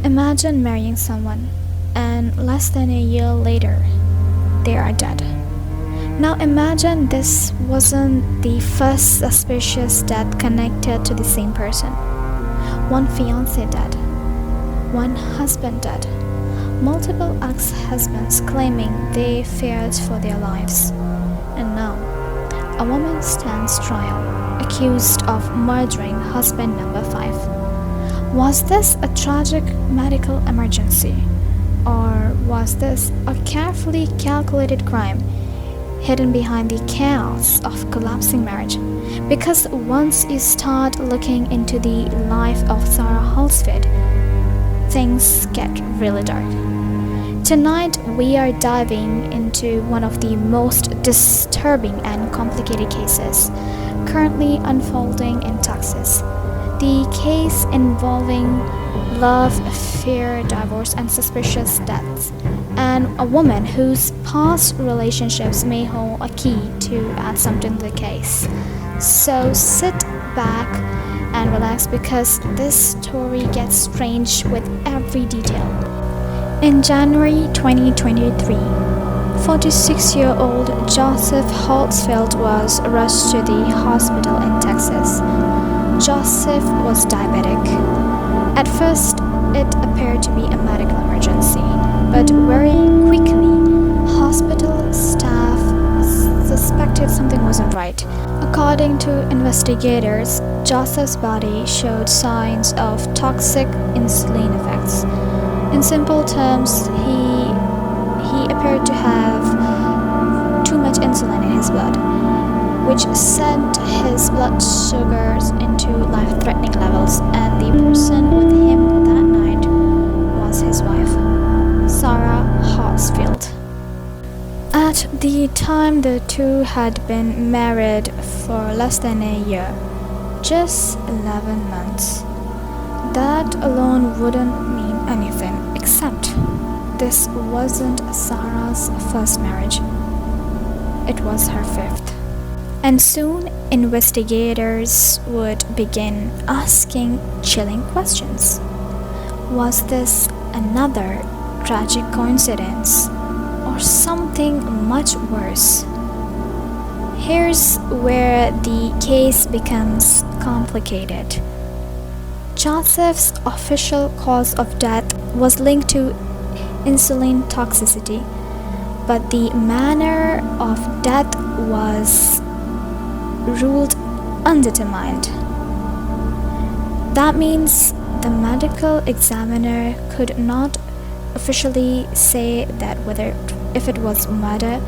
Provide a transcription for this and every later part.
Imagine marrying someone, and less than a year later, they are dead. Now imagine this wasn't the first suspicious death connected to the same person. One fiancé dead, one husband dead, multiple ex-husbands claiming they feared for their lives. And now, a woman stands trial, accused of murdering husband number 5. Was this a tragic medical emergency? Or was this a carefully calculated crime hidden behind the chaos of collapsing marriage? Because once you start looking into the life of Sarah Halsted, things get really dark. Tonight, we are diving into one of the most disturbing and complicated cases currently unfolding in Texas. The case involving love, fear, divorce, and suspicious deaths, and a woman whose past relationships may hold a key to add something to the case. So sit back and relax because this story gets strange with every detail. In January 2023, 46-year-old Joseph Halsted was rushed to the hospital in Texas. Joseph was diabetic. At first, it appeared to be a medical emergency, but very quickly, hospital staff suspected something wasn't right. According to investigators, Joseph's body showed signs of toxic insulin effects. In simple terms, he appeared to have too much insulin in his blood, which sent his blood sugars into life-threatening levels, and the person with him that night was his wife, Sarah Halsted. At the time, the two had been married for less than a year, just 11 months. That alone wouldn't mean anything, except this wasn't Sarah's first marriage. It was her 5th. And soon, investigators would begin asking chilling questions. Was this another tragic coincidence, or something much worse? Here's where the case becomes complicated. Joseph's official cause of death was linked to insulin toxicity, but the manner of death was ruled undetermined. That means the medical examiner could not officially say that whether if it was murder,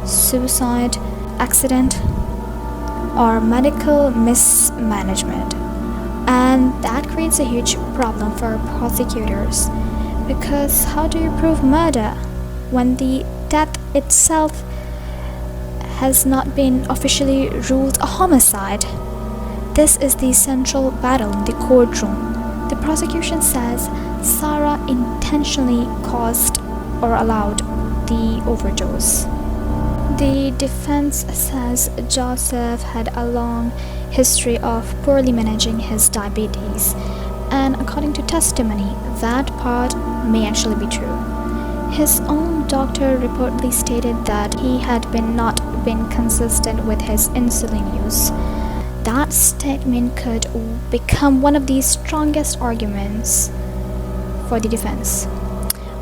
suicide, accident, or medical mismanagement. And that creates a huge problem for prosecutors, because how do you prove murder when the death itself has not been officially ruled a homicide? This is the central battle in the courtroom. The prosecution says Sarah intentionally caused or allowed the overdose. The defense says Joseph had a long history of poorly managing his diabetes, and according to testimony, that part may actually be true. His own doctor reportedly stated that he had not been consistent with his insulin use. That statement could become one of the strongest arguments for the defense.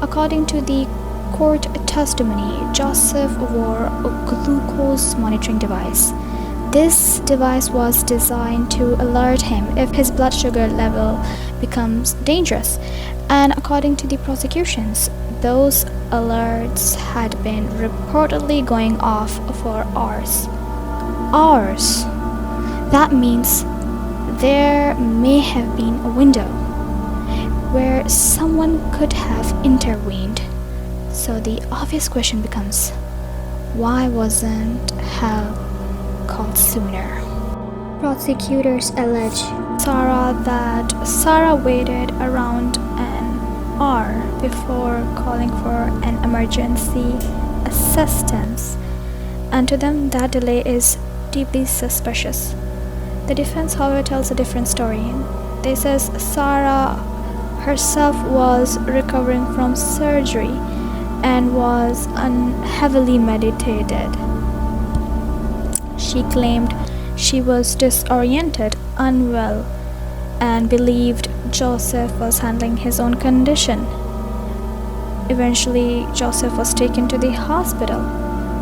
According to the court testimony, Joseph wore a glucose monitoring device. This device was designed to alert him if his blood sugar level becomes dangerous, and according to the prosecutions, those alerts had been reportedly going off for hours. Hours! That means there may have been a window where someone could have intervened. So the obvious question becomes, why wasn't help called sooner? Prosecutors allege that Sarah waited around an hour before calling for an emergency assistance, and to them that delay is deeply suspicious. The defense, however, tells a different story. They says Sarah herself was recovering from surgery and was heavily medicated. She claimed she was disoriented, unwell, and believed Joseph was handling his own condition. Eventually, Joseph was taken to the hospital,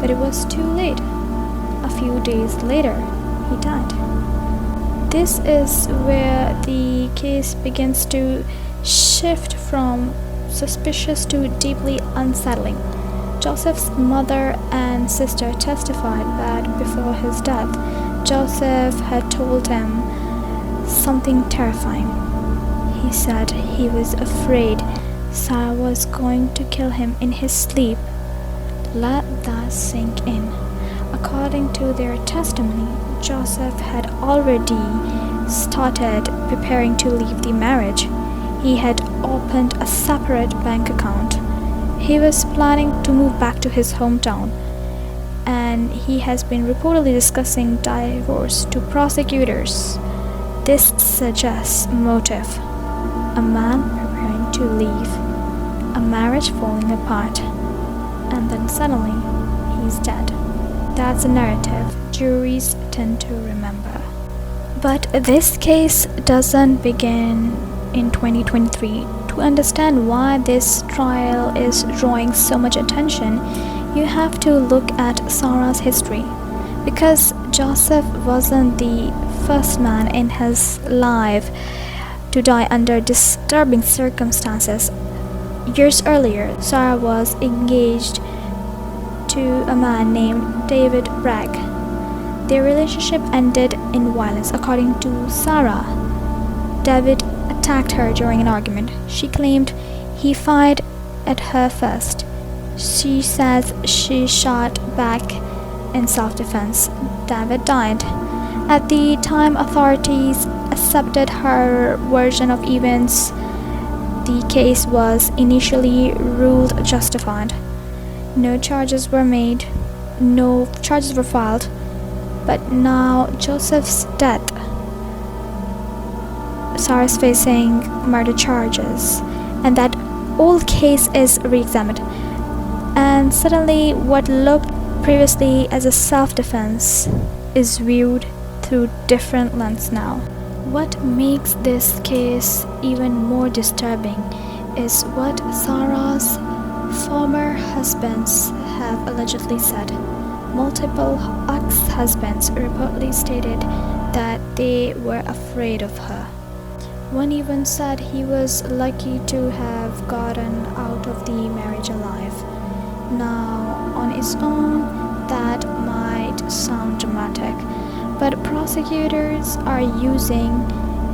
but it was too late. A few days later, he died. This is where the case begins to shift from suspicious to deeply unsettling. Joseph's mother and sister testified that before his death, Joseph had told him something terrifying. He said he was afraid Sarah was going to kill him in his sleep. Let that sink in. According to their testimony, Joseph had already started preparing to leave the marriage. He had opened a separate bank account. He was planning to move back to his hometown, and he has been reportedly discussing divorce to prosecutors. This suggests motive: a man preparing to leave, a marriage falling apart, and then suddenly he's dead. That's a narrative juries tend to remember. But this case doesn't begin in 2023. To understand why this trial is drawing so much attention, you have to look at Sarah's history. Because Joseph wasn't the first man in his life to die under disturbing circumstances. Years earlier, Sarah was engaged to a man named David Bragg. Their relationship ended in violence. According to Sarah, David attacked her during an argument. She claimed he fired at her first. She says she shot back in self-defense. David died. At the time authorities accepted her version of events, the case was initially ruled justified. No charges were made, no charges were filed, but now Joseph's death, Sarah's facing murder charges, and that whole case is re-examined. And suddenly what looked previously as a self-defense is viewed through different lens now. What makes this case even more disturbing is what Sarah's former husbands have allegedly said. Multiple ex-husbands reportedly stated that they were afraid of her. One even said he was lucky to have gotten out of the marriage alive. Now, on its own, that might sound dramatic, but prosecutors are using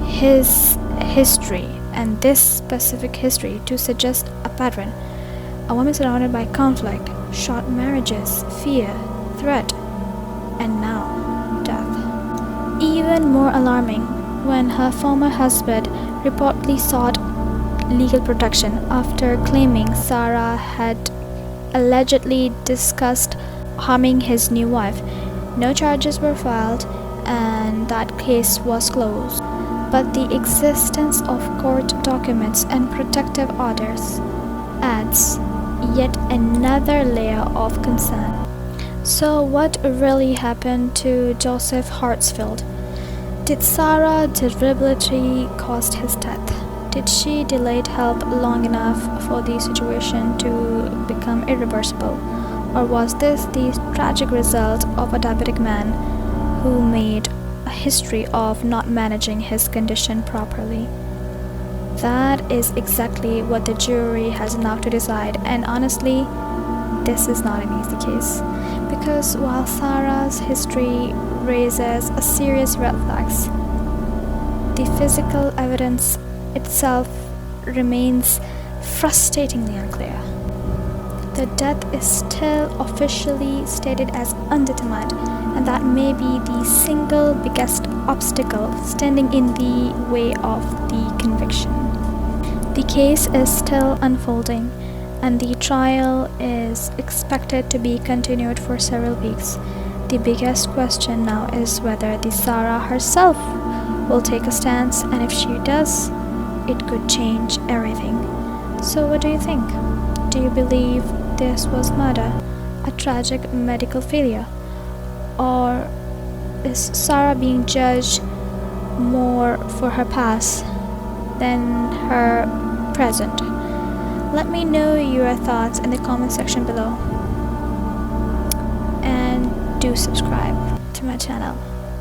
his history and this specific history to suggest a pattern. A woman surrounded by conflict, short marriages, fear, threat, and now death. Even more alarming, when her former husband reportedly sought legal protection after claiming Sarah had allegedly discussed harming his new wife. No charges were filed and that case was closed. But the existence of court documents and protective orders adds yet another layer of concern. So what really happened to Joseph Hartsfield? Did Sarah deliberately cause his death? Did she delay help long enough for the situation to become irreversible? Or was this the tragic result of a diabetic man who made a history of not managing his condition properly? That is exactly what the jury has now to decide, and honestly, this is not an easy case. Because while Sarah's history raises a serious red flags, the physical evidence itself remains frustratingly unclear. The death is still officially stated as undetermined, and that may be the single biggest obstacle standing in the way of the conviction. The case is still unfolding, and the trial is expected to be continued for several weeks. The biggest question now is whether the Sarah herself will take a stance, and if she does, it could change everything. So what do you think? Do you believe this was murder, a tragic medical failure, or is Sarah being judged more for her past than her present? Let me know your thoughts in the comment section below, and do subscribe to my channel.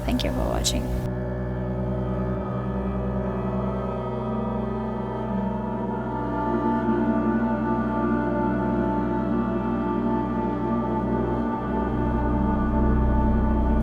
Thank you for watching.